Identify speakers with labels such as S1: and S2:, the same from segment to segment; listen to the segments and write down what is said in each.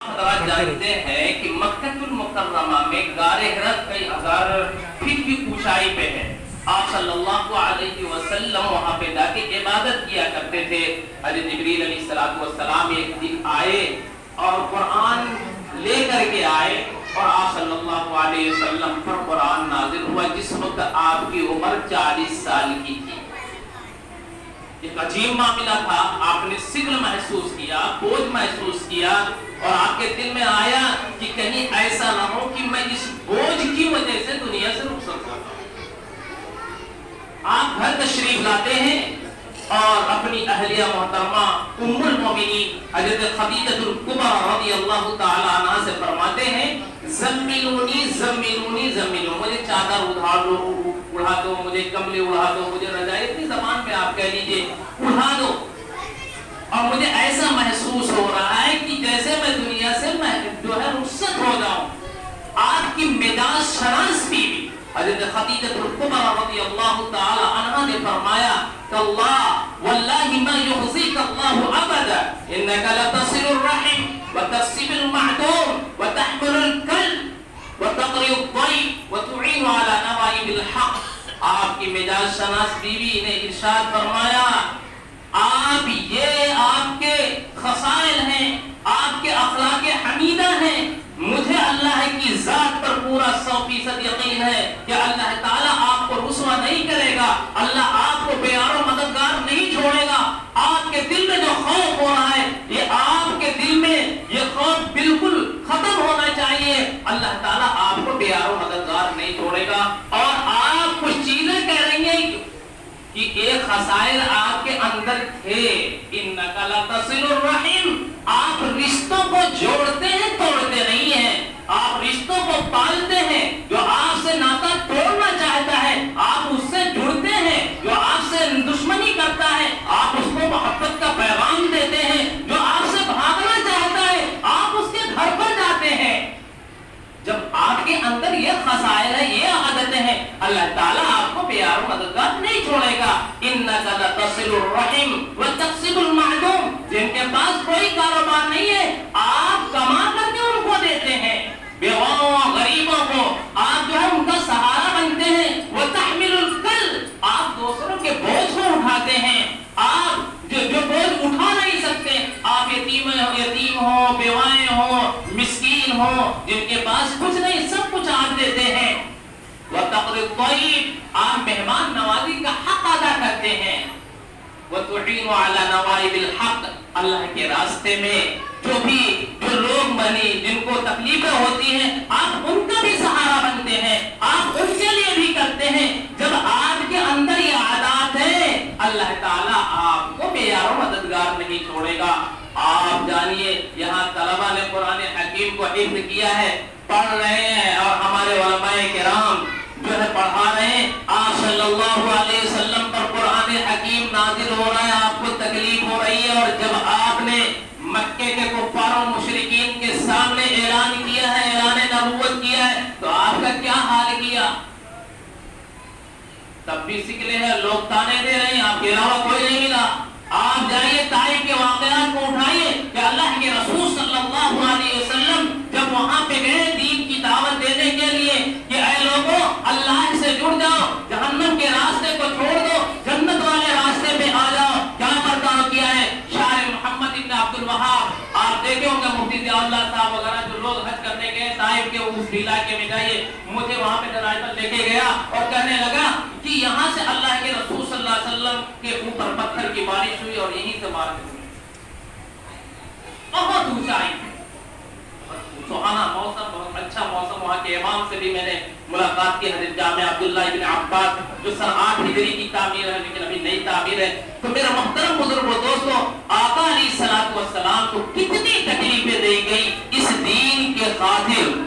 S1: حضرات جانتے ہیں کہ مکہ المکرمہ میں غار حرا کئی ہزار فٹ کی اونچائی پہ ہے. آپ صلی اللہ علیہ وسلم وہاں پہ جا کے عبادت کیا کرتے تھے. حضرت جبریل علیہ السلام ایک دن آئے اور قرآن لے کر کے آئے اور آپ صلی اللہ علیہ وسلم پر قرآن نازل ہوا جس وقت آپ کی عمر 40 سال کی تھی. ایک عجیب معاملہ تھا. آپ نے ثقل محسوس کیا, بوجھ محسوس کیا اور آپ کے دل میں آیا کہ کہیں ایسا نہ ہو کہ میں اس بوجھ کی وجہ سے دنیا سے رخصت ہوں. آپ گھر تشریف لاتے ہیں اور اپنی اہلیہ محترمہ ام المومنین حضرت خدیجہ الکبریٰ رضی اللہ تعالی عنہا سے فرماتے ہیں زملونی زملونی زملونی, مجھے چادر اڑا دو, مجھے کمبلے اڑا دو, مجھے رضائی, اپنی زبان میں آپ کہہ لیجئے اڑا دو. اور مجھے ایسا محسوس ہو رہا ہے کہ جیسے میں دنیا سے جو ہے رخصت ہو جاؤں. آپ کی مزاج شناس بیوی حضرت خدیجہ الکبریٰ رضی اللہ تعالی عنہا نے فرمایا کہ اللہ واللہ ما یخزیک اللہ ابدا انک لتصل الرحم وتکسب المعدوم وتحمل الکلب وتقری الضیف وتعین علی نوائب الحق. آپ کی مزاج شناس بیوی نے ارشاد فرمایا آپ یہ آپ کے خصائل ہیں, آپ کے اخلاق حمیدہ ہیں. مجھے اللہ کی ذات پر پورا 100% یقین ہے کہ اللہ تعالیٰ آپ کو رسوا نہیں کرے گا, اللہ آپ کو بے یار و مددگار نہیں چھوڑے گا. آپ کے دل میں جو خوف ہو رہا ہے یہ آپ کے دل میں یہ خوف بالکل ختم ہونا چاہیے. اللہ تعالیٰ آپ کو بے یار و مددگار نہیں چھوڑے گا. اور آپ کچھ چیزیں کہہ رہی ہیں کہ ایک خصائل آپ کے اندر تھے, انک لتصل الرحم, آپ رشتوں کو جوڑتے ہیں, توڑتے نہیں ہیں. آپ رشتوں کو پالتے ہیں. جو آپ سے ناتا توڑنا چاہتا ہے آپ اس سے جڑتے ہیں. جو آپ سے دشمنی کرتا ہے آپ اس کو محبت کا پیغام دیتے ہیں. جو آپ سے بھاگنا چاہتا ہے آپ اس کے گھر پر جاتے ہیں. جب آپ کے اندر یہ خصائل ہے, یہ عادتیں ہیں, اللہ تعالیٰ آپ کو پیار و مددگار نہیں چھوڑے گا. انک لتصل الرحم وتکسب المعدوم, جن کے پاس کوئی کاروبار نہیں ہے آپ کما کر کے ان کو دیتے ہیں. بیواؤں غریبوں کو آپ جو ہے ان کا سہارا بنتے ہیں. وتحمل الکل, آپ دوسروں کے بوجھ کو اٹھاتے ہیں. آپ جو بوجھ اٹھا نہیں سکتے, آپ یتیم ہو, بیوائیں ہو, مسکین ہو, جن کے پاس کچھ نہیں سب کچھ آپ دیتے ہیں. وتقری الضیف, آپ مہمان نوازی کا حق ادا کرتے ہیں. وتعین علی نوائب الحق, اللہ کے راستے میں جو لوگ بنی جن کو تکلیفیں ہوتی ہیں آپ ان کا بھی سہارا بنتے ہیں, آپ ان کے لیے بھی کرتے ہیں. جب آپ کے اندر یہ عادات ہے اللہ تعالیٰ آپ کو بے یار و مددگار نہیں چھوڑے گا. آپ جانیے یہاں طلبہ نے قرآن حکیم کو حفظ کیا ہے, پڑھ رہے ہیں اور ہمارے علماء کرام جو ہے پڑھا رہے ہیں. آپ صلی اللہ علیہ وسلم پر قرآن حکیم نازل ہو رہا ہے, آپ کو تکلیف ہو رہی ہے. اور جب آپ نے مکے کے کفار و مشرکین کے سامنے اعلان کیا ہے, اعلان نبوت کیا ہے, تو آپ کا کیا حال کیا؟ تب بھی سکلے ہیں, لوگ تانے دے رہے ہیں, آپ کے علاوہ کوئی نہیں ملا. آپ جائیے طائف کے واقعات کو اٹھائیے کہ اللہ کے رسول صلی اللہ علیہ وسلم جب وہاں پہ گئے دین کی دعوت دینے کے لیے کہ اے لوگوں اللہ سے جڑ جاؤ, جہنم کے راستے کو چھوڑ دو, جنت والے راستے پہ آ جاؤ, کیا برتاؤ کیا ہے شاعر محمد ابن عبد الوہاب. آپ دیکھیں ہوں گے مفتی ضیاء اللہ صاحب وغیرہ جو لوگ حج کرنے گئے طائف کے اس علاقے میں جائیے, مجھے وہاں پہ ڈرائیور لے کے گیا اور کہنے لگا کہ یہاں سے اللہ کے رسول صلی اللہ علیہ وسلم کے اوپر پتھر کی بارش ہوئی اور یہیں سے بارش ہوئی. بہت اونچائی, سہانا موسم, بہت اچھا موسم. وہاں کے امام سے بھی میں نے ملاقات کی, حضرت جامع عبداللہ ابن عباس جو سن 8 ہجری کی تعمیر ہے لیکن ابھی نئی تعمیر ہے. تو میرا محترم بزرگ و دوستو, آقا علیہ الصلوۃ والسلام کو کتنی تکلیفیں دی گئی اس دین کے خاطر.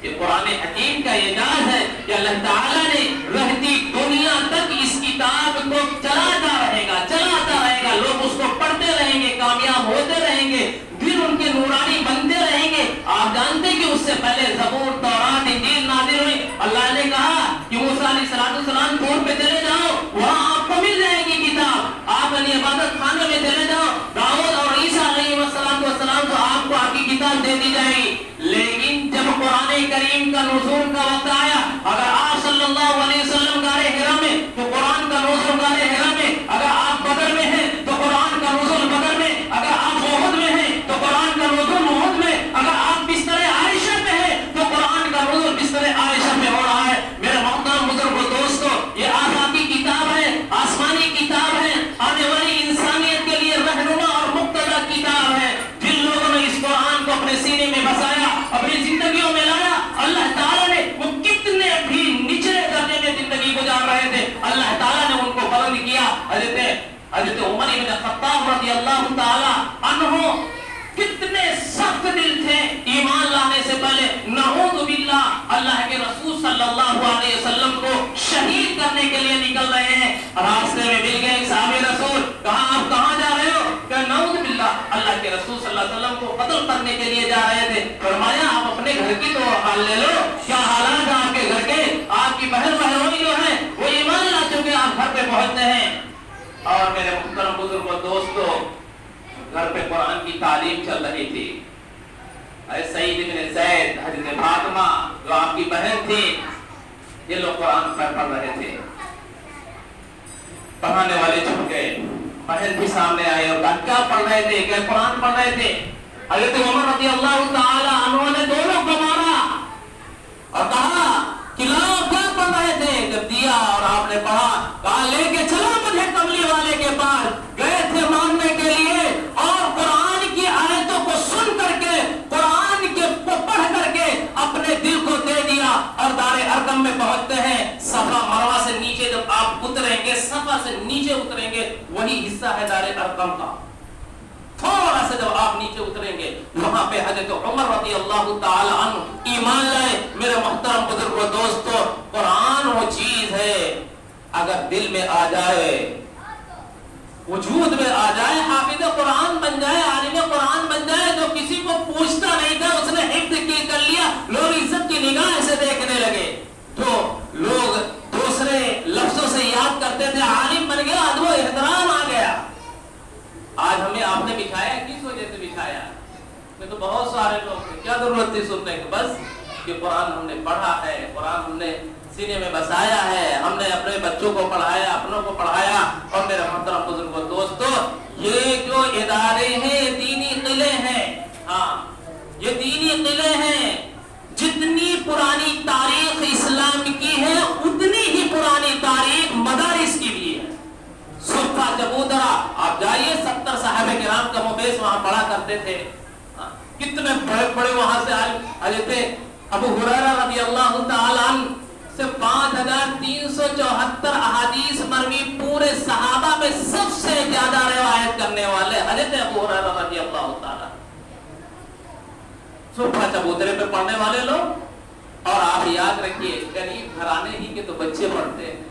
S1: یہ قرآن حکیم کا اعجاز ہے کہ اللہ تعالیٰ نے رہتی دنیا تک اس کتاب کو چلاتا رہے گا, لوگ اس کو پڑھتے رہیں گے, کامیاب ہوتے رہیں گے, دل ان کے نورانی بنتے رہیں گے. آپ جانتے کہ اس سے پہلے زبور, تورات, انجیل نازل ہوئی. اللہ نے کہا کہ موسیٰ علیہ السلام طور پہ چلے جاؤ, وہاں آپ کو مل جائے گی کتاب. آپ عبادت خانے میں چلے جاؤ, داؤد اور عیسیٰ علیہ السلام تو آپ کو آپ کی کتاب نعمت دے دی جائے گی. لیکن جب قرآن کریم کا نزول کا وقت آیا, اگر آپ صلی اللہ علیہ وسلم غار حرا میں تو قرآن کا نزول غار حرا میں, اگر آپ بدر میں ہیں تو قرآن کا نزول بدر میں, اگر آپ احد میں ہیں تو قرآن کا نزول احد میں, اگر آپ بستر عائشہ میں ہیں تو قرآن کا نزول بستر عائشہ میں ہو رہا ہے. میرے محترم بزرگ و دوستو, یہ آفاقی کتاب ہے, آسمانی کتاب ہے, آنے والی انسانیت کے لیے رہنما اور مقتدی کتاب ہے. جن لوگوں نے اس قرآن کو اپنے سینے میں بسایا, اپنی زندگیوں میں لایا, اللہ تعالیٰ نے وہ کتنے بھی نچلے درجے میں زندگی گزار رہے تھے, اللہ تعالیٰ نے ان کو بلند کیا. حضرت عمر بن خطاب رضی اللہ تعالیٰ عنہ کتنے سخت دل تھے ایمان لانے سے پہلے. نعوذ باللہ, اللہ کے رسول صلی اللہ علیہ وسلم کو شہید کرنے کے لیے نکل رہے ہیں. راستے میں مل گئے ایک صحابی رسول, کہا آپ کہاں جا رہے ہو؟ کہ نعوذ باللہ, اللہ کے رسول صلی اللہ علیہ وسلم کو قتل کرنے کے لیے جا رہے تھے. فرمایا آپ اپنے گھر کی تو حال لے لو, کیا حالات ہیں آپ کے گھر کے؟ آپ کی بہن بہنوئی جو ہے وہ ایمان لا چکے, آپ گھر پہ پہنچتے ہیں. اور میرے محترم بزرگ و دوستو, گھر پہ قرآن کی تعلیم چل رہی تھی. سعید بن زید, حضرت فاطمہ جو آپ کی بہن تھی, یہ لوگ قرآن پڑھ رہے تھے. پڑھانے والے چھپ گئے, بہن بھی سامنے آئے اور کہا کیا پڑھ رہے تھے؟ کہ قرآن پڑھ رہے تھے. حضرت عمر رضی اللہ تعالی عنہ نے دونوں کو مارا اور کہا کہ لاؤ کیا پڑھ رہے تھے؟ جب دیا اور آپ نے پڑھا, کہا لے کے چلو مجھے کملی والے کے پاس. گئے تھے ماننے کے لیے اور قرآن کی آیتوں کو سن کر کے, قرآن کو پڑھ کر کے اپنے دل کو دے دیا. اور دار ارقم میں پہنچتے ہیں, صفا مروہ سے نیچے جب آپ اتریں گے, صفا سے نیچے اتریں گے, وہی حصہ ہے دار ارقم کا. تھوڑا سا جب آپ نیچے اتریں گے, وہاں پہ حضرت عمر رضی اللہ تعالی عنہ ایمان لائے. میرے محترم بزرگ و دوستو, قرآن وہ چیز ہے اگر دل میں آ جائے, وجود میں آ جائے, حافظ قرآن بن جائے, عالم قرآن بن جائے, جو کسی کو پوچھتا نہیں تھا اس نے حفظ کی کر لیا, لوگ عزت کی نگاہ سے دیکھنے لگے. جو لوگ دوسرے لفظوں سے یاد کرتے تھے, عالم بن گیا, ادب و احترام آ گیا. آج ہمیں آپ نے بچھایا, کس وجہ سے بچھایا؟ میں تو بہت سارے لوگ تھے, کیا ضرورت تھی سننے کی؟ بس کہ قرآن ہم نے پڑھا ہے, قرآن ہم نے سینے میں بسایا ہے, ہم نے اپنے بچوں کو پڑھایا, اپنوں کو پڑھایا. اور میرے محترم بزرگ و دوستو, یہ جو ادارے ہیں یہ دینی قلعے ہیں. ہاں, یہ دینی قلعے ہیں. جتنی پرانی تاریخ اسلام کی ہے اتنی ہی پرانی تاریخ مدارس کی بھی ہے. صفہ چبودرا, آپ جائیے, 70 صحابہ کرام کا مبیس وہاں پڑھا کرتے تھے. کتنے بڑے بڑے وہاں سے حضرت ابو ہریرہ رضی اللہ تعالی عنہ سے 5374 احادیث مروی, پورے صحابہ میں سب سے زیادہ روایت کرنے والے حضرت ابو ہریرہ رضی اللہ تعالی. صفہ چبودرے پہ پڑھنے والے لوگ. اور آپ یاد رکھیے, غریب گھرانے ہی کے تو بچے پڑھتے ہیں,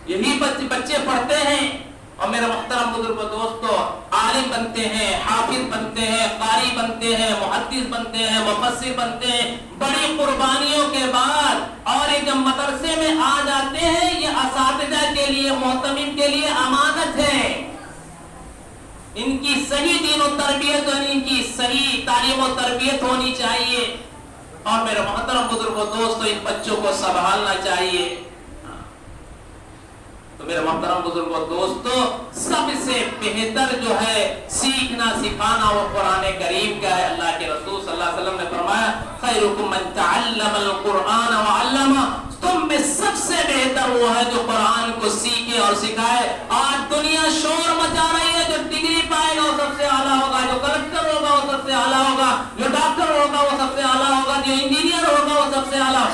S1: یہی بچے پڑھتے ہیں. اور میرے محترم بزرگ و دوستو, عالم بنتے ہیں, حافظ بنتے ہیں, قاری بنتے ہیں, محدث بنتے ہیں, مفسر بنتے ہیں, بڑی قربانیوں کے بعد. اور یہ جب مدرسے میں آ جاتے ہیں, یہ اساتذہ کے لیے, معتمد کے لیے امانت ہے. ان کی صحیح دین و تربیت اور ان کی صحیح تعلیم و تربیت ہونی چاہیے. اور میرے محترم بزرگ و دوستو, ان بچوں کو سنبھالنا چاہیے. تو میرے محترم بزرگ و دوستو, سب سے بہتر جو ہے سیکھنا سکھانا وہ قرآن کریم کا ہے. اللہ کے رسول صلی اللہ علیہ وسلم نے فرمایا, خیرکم من تعلم القرآن وعلمہ, تم میں سب سے بہتر وہ ہے جو قرآن کو سیکھے اور سکھائے. آج دنیا شور مچا رہی ہے, جو ڈگری پائے گا وہ سب سے اعلیٰ ہوگا, جو کلکٹر ہوگا وہ سب سے اعلیٰ ہوگا, جو ڈاکٹر ہوگا وہ سب سے اعلیٰ ہوگا, جو انجینئر ہوگا وہ سب سے اعلیٰ.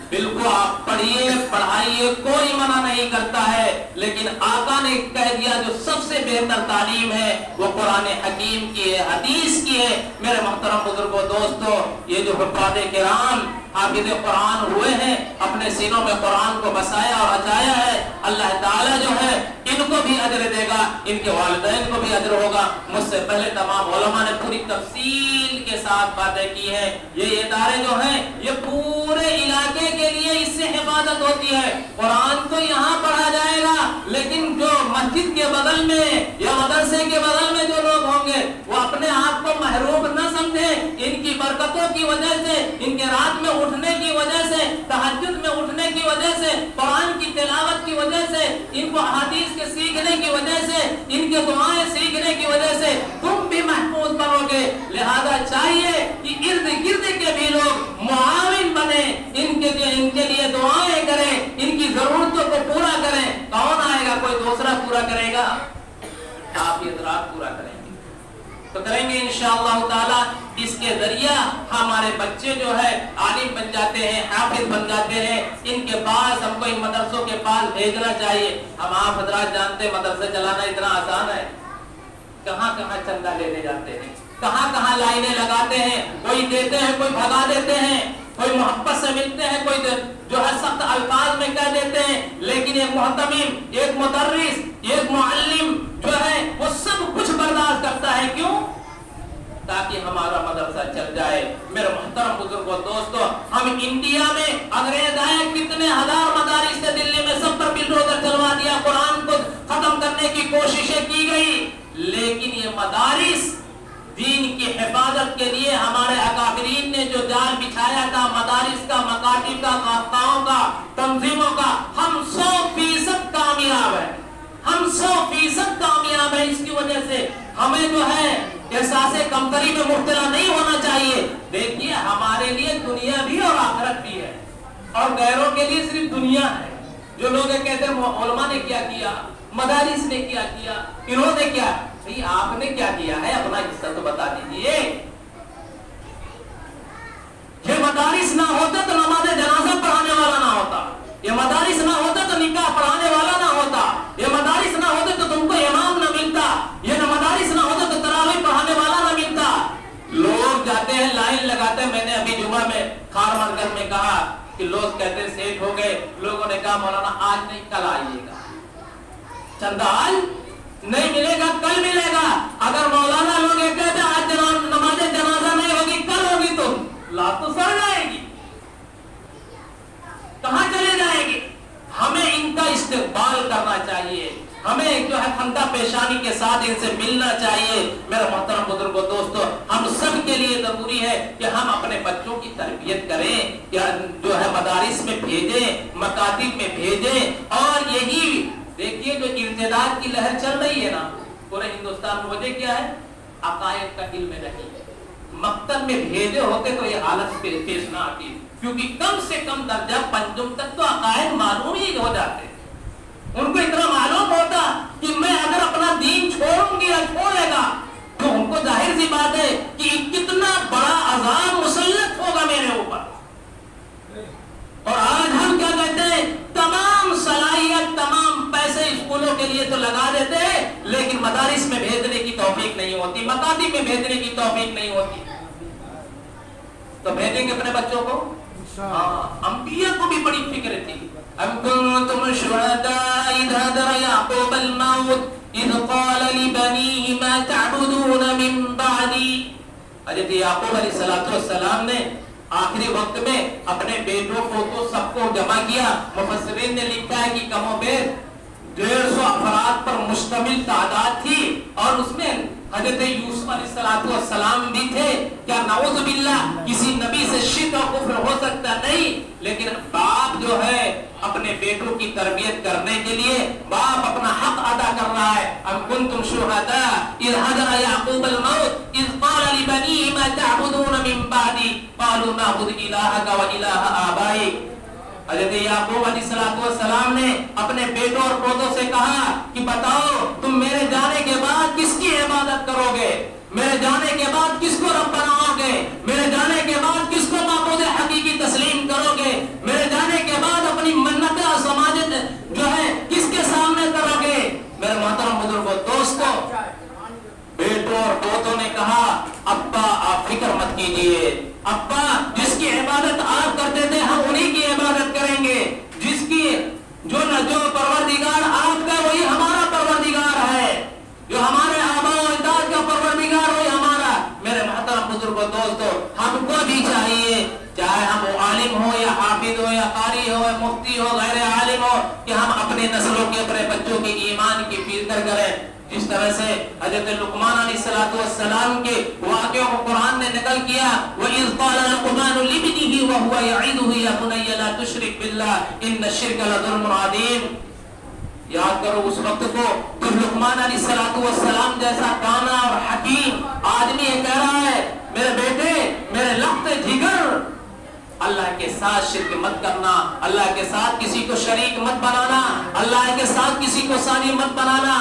S1: بالکل آپ پڑھیے, پڑھائیے, کوئی منع نہیں کرتا ہے, لیکن آقا نے کہہ دیا جو سب سے بہتر تعلیم ہے وہ قرآن حکیم کی ہے, حدیث کی ہے. میرے محترم بزرگوں دوستو, یہ جو حفاظ کرام حافظ قرآن ہوئے ہیں, اپنے سینوں میں قرآن کو بسایا اور اچایا ہے, اللہ تعالیٰ جو ہے ان کو بھی اجر دے گا, ان کے والدین کو بھی اجر ہوگا. مجھ سے پہلے تمام علماء نے پوری تفصیل کے ساتھ باتیں کی ہیں. یہ ادارے جو ہیں یہ پورے علاقے کے لیے اس سے حفاظت ہوتی ہے. قرآن تو یہاں پڑھا جائے گا, لیکن جو مسجد کے بغل میں یا مدرسے کے بغل میں جو لوگ ہوں گے وہ اپنے برکتوں کی وجہ سے، ان کے رات میں اٹھنے کی وجہ سے، تہجد میں اٹھنے کی وجہ سے، قرآن کی تلاوت کی وجہ سے، ان کو حدیث کے سیکھنے کی وجہ سے، ان کے دعائیں سیکھنے کی وجہ سے تم بھی محفوظ بنو گے۔ لہذا چاہیے کہ ارد گرد کے بھی لوگ معاون بنے، ان کے لیے دعائیں کریں، ان کی ضرورتوں کو پورا کریں۔ کون آئے گا؟ کوئی دوسرا پورا کرے گا؟ آپ یہ ذرات پورا کریں گے تو کریں گے انشاءاللہ تعالی۔ اس کے ذریعہ ہمارے بچے جو ہے عالم بن جاتے ہیں، حافظ بن جاتے ہیں۔ ان کے پاس ہم کو ان مدرسوں کے پاس بھیجنا چاہیے۔ ہم آپ حضرات جانتے ہیں مدرسہ چلانا اتنا آسان ہے، کہاں کہاں چندہ لینے جاتے ہیں، کہاں کہاں لائنیں لگاتے ہیں، کوئی دیتے ہیں کوئی بھگا دیتے ہیں، کوئی محبت سے ملتے ہیں، کوئی جو ہے سخت الفاظ میں کہہ دیتے ہیں۔ لیکن ایک محتمم، ایک مدرس، ایک معلم جو ہے وہ سب کچھ برداشت کرتا ہے۔ کیوں؟ تاکہ ہمارا مدرسہ چل جائے۔ میرے محترم بزرگوں دوستو، ہم انڈیا میں انگریز آئے، کتنے ہزار مدارس سے دلی میں سب پر بلڈوزر چلوا دیا، قرآن کو ختم کرنے کی کوششیں کی گئی، لیکن یہ مدارس دین کی حفاظت کے لیے ہمارے اکابرین نے جو جال بچھایا تھا، مدارس کا، مکاتب کا، خانقاہوں کا، تنظیموں کا، ہم 100% کامیاب ہیں، ہم 100% کامیاب ہیں۔ اس کی وجہ سے ہمیں جو ہے احساس کمتری میں مبتلا نہیں ہونا چاہیے۔ دیکھیے ہمارے لیے دنیا بھی اور آخرت بھی ہے، اور غیروں کے لیے صرف دنیا ہے۔ جو لوگ کہتے ہیں علماء نے کیا کیا، مدارس نے کیا کیا، انہوں نے کیا، بھئی آپ نے کیا کیا ہے، اپنا حصہ تو بتا دیجئے۔ یہ مدارس نہ ہوتے تو نماز جنازہ پڑھانے والا نہ ہوتا، یہ مدارس نہ ہوتے تو نکاح پڑھانے والا نہ ہوتا، یہ مدارس نہ ہوتے تو تم کو امام نہ ملتا، یہ مدارس نہ ہوتے تو تراویح پڑھانے والا نہ ملتا۔ لوگ جاتے ہیں لائن لگاتے ہیں۔ میں نے ابھی جمعہ میں خار مرکز میں کہا کہ لوگ کہتے ہیں سیٹ ہو گئے، لوگوں نے کہا مولانا آج نہیں کل آئیے گا، چندہ آج نہیں ملے گا کل ملے گا۔ اگر مولانا لوگ کہتے ہیں آج نماز جنازہ نہیں ہوگی کل ہوگی تو لات تو سڑ جائے گی، کہاں چلے جائے گی؟ ہمیں ان کا استقبال کرنا چاہیے، ہمیں جو ہے خندہ پیشانی کے ساتھ ان سے ملنا چاہیے۔ میرے محترم بزرگوں دوستو، ہم سب کے لیے ضروری ہے کہ ہم اپنے بچوں کی تربیت کریں، یا جو ہے مدارس میں بھیجیں، مکاتب میں بھیجیں۔ اور یہی دیکھیے جو ارتداد کی لہر چل رہی ہے نا پورے ہندوستان میں، وجہ کیا ہے؟ عقائد کا علم نہیں ہے۔ مکتب میں بھیجے ہوتے تو یہ حالت پیش نہ آتی، کیونکہ کم سے کم درجہ پنجم تک تو عقائد معلوم ہی ہو جاتے، ان کو اتنا معلوم ہوتا کہ میں اگر اپنا دین چھوڑوں گی یا چھوڑے گا تو ان کو ظاہر سی بات ہے کہ کتنا بڑا عذاب مسلط ہوگا میرے اوپر۔ اور آج ہم کیا کہتے ہیں، تمام صلاحیت، تمام پیسے اسکولوں کے لیے تو لگا دیتے ہیں، لیکن مدارس میں بھیجنے کی توفیق نہیں ہوتی، مکاتب میں بھیجنے کی توفیق نہیں ہوتی۔ تو بھیجیں گے اپنے بچوں کو؟ ہاں، انبیاء کو بھی بڑی فکر تھی۔ ام کنتم شہداء اذ حضر یعقوب الموت اذ قال لبنیہ ما تعبدون من بعدی۔ حضرت یعقوب علیہ السلام نے آخری وقت میں اپنے بیٹوں کو تو سب کو جمع کیا۔ مفسرین نے لکھا ہے کہ کم و بیش 150 افراد پر مشتمل تعداد تھی، اور اس میں حضرت یوسف علیہ السلام بھی تھے۔ کیا نعوذ باللہ کسی نبی سے شرک اور کفر ہو سکتا؟ نہیں، لیکن باپ جو ہے اپنے بیٹوں کی تربیت کرنے کے لیے باپ اپنا حق ادا کر رہا ہے۔ ام کنتم شہداء اذ حضر یعقوب الموت اذ قال لبنیہ ما تعبدون من بعدی قالوا نعبد الہک و الہ آبائک۔ حضرت یعقوب علیہ السلام نے اپنے بیٹوں اور پوتوں سے کہا کہ بتاؤ تم میرے جانے کے بعد کس کی عبادت کرو گے، میرے جانے کے بعد کس کو رب بناؤ گے، میرے جانے کے بعد کس کو معبود حقیقی تسلیم کرو گے، میرے جانے کے بعد اپنی منتیں اور سماجت جو ہے کس کے سامنے کرو گے۔ میرے محترم بزرگوں دوستوں، بیٹوں اور پوتوں نے کہا ابا آپ فکر مت کیجئے، ابا جس کی عبادت آپ کرتے تھے ہم انہی کی عبادت کریں گے، جس کی جو پروردگار آپ کا وہی ہمارا پروردگار ہے، جو ہمارے آباء و اجداد کا پروردگار وہی ہمارا۔ میرے محترم بزرگوں دوستو، ہم کو بھی چاہیے چاہے ہم عالم ہو یا حافظ ہو یا قاری ہو یا مفتی ہو غیر عالم ہو کہ ہم اپنے نسلوں کے اپنے بچوں کے ایمان کی فکر کریں۔ جس طرح سے حضرت لقمان علیہ السلام کے واقعوں کو قرآن نے نقل بیان کیا وَإِذْ قَالَ لُقْمَانُ لِابْنِهِ وَهُوَ يَعِظُهُ يَا بُنَيَّ لَا تُشْرِكْ بِاللَّهِ إِنَّ الشِّرْكَ لَظُلْمٌ عَظِيمٌ. یاد کرو اس وقت کو جب لقمان علیہ السلام جیسا دانا اور حکیم آدمی یہ کہہ رہا ہے میرے بیٹے میرے لخت جگر اللہ کے ساتھ شرک مت کرنا، اللہ کے ساتھ کسی کو شریک مت بنانا، اللہ کے ساتھ کسی کو ثانی مت بنانا.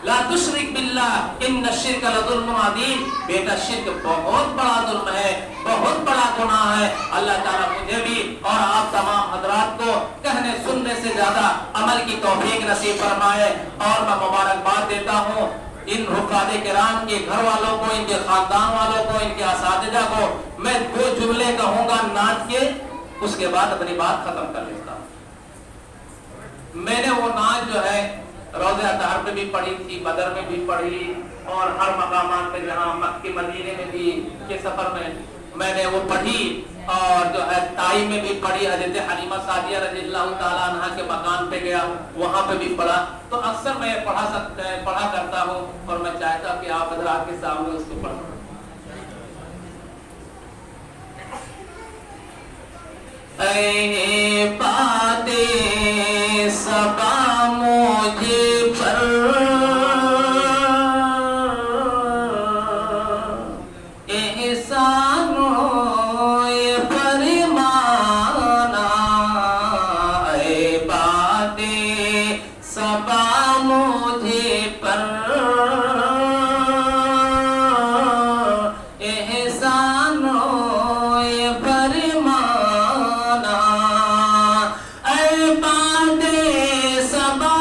S1: لا تشرک باللہ ان الشرک لظلم عظیم. بیٹا شرک بہت بڑا ظلم ہے، بہت بڑا گناہ ہے. اللہ تعالیٰ مجھے بھی اور آپ تمام حضرات کو کہنے سننے سے زیادہ عمل کی توفیق نصیب فرمائے. اور میں مبارکباد دیتا ہوں ان حفاظ کرام کے گھر والوں کو، ان کے خاندان والوں کو، ان کے اساتذہ کو. میں دو جملے کہوں گا نعت کے، اس کے بعد اپنی بات ختم کر لیتا ہوں. میں نے وہ نعت جو ہے روضہ اطہار میں بھی پڑھی تھی، بدر میں بھی پڑھی، اور ہر مقامات میں جہاں مکہ مدینے میں بھی کے سفر میں نے وہ پڑھی، اور جو ہے طائف میں بھی پڑھی. حضرت حلیمہ سعدیہ رضی اللہ تعالیٰ عنہ کے مکان پہ گیا، وہاں پہ بھی پڑھا. تو اکثر میں پڑھا کرتا ہوں اور میں چاہتا ہوں کہ آپ حضرات کے سامنے اس کو پڑھیں. اے باتِ صبا مجھے پر احسانوں یہ فرمانا. اے باتِ صبا مجھے پر احسانوں یہ فرمانا. اے باتِ صبا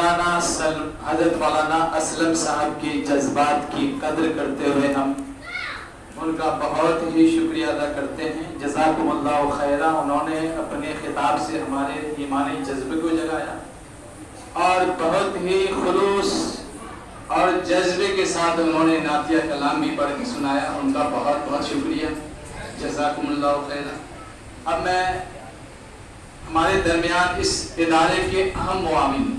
S2: حضرت مولانا اسلم صاحب کی جذبات کی قدر کرتے ہوئے ہم ان کا بہت ہی شکریہ ادا کرتے ہیں. جزاکم اللہ خیرہ. انہوں نے اپنے خطاب سے ہمارے ایمانی جذبے کو جگایا اور بہت ہی خلوص اور جذبے کے ساتھ انہوں نے نعتیہ کلام بھی پڑھ کے سنایا. ان کا بہت بہت شکریہ. جزاکم اللہ خیرہ. اب میں ہمارے درمیان اس ادارے کے اہم معاون